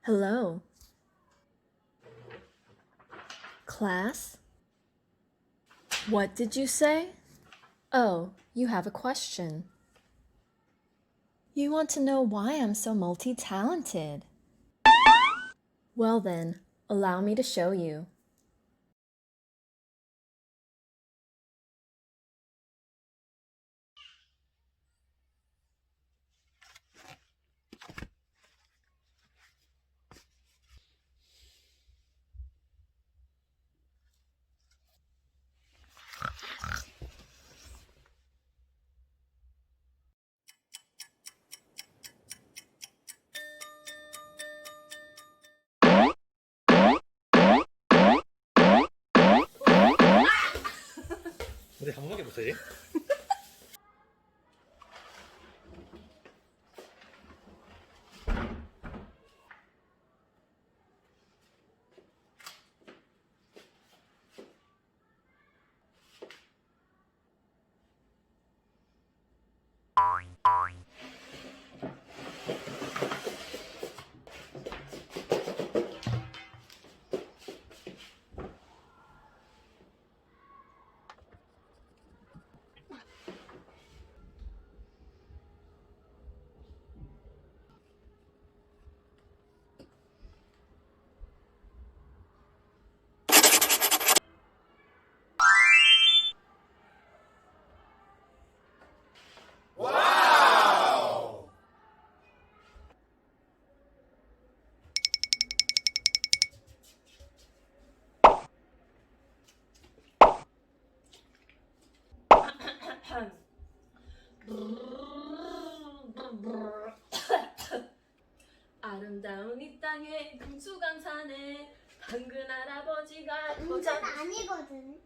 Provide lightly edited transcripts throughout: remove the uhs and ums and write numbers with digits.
Hello. Class? What did you say? Oh, you have a question. You want to know why I'm so multi-talented? Well then, allow me to show you. 근데 한 번밖에 못하지? 아름다운 이 땅에 금수강산에 당근 할아버지가 당근 아니거든.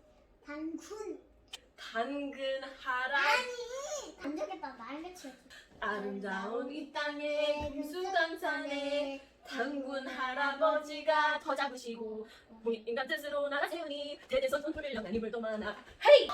당근 할아 아니. 안 되겠다. 말겠지. 아름다운 이 땅에 금수강산에 당근 할아버지가 더 잡으시고 인간 뜻으로 나라 세우니 대대손 손 돌리려 난 이불도 많아 헤이!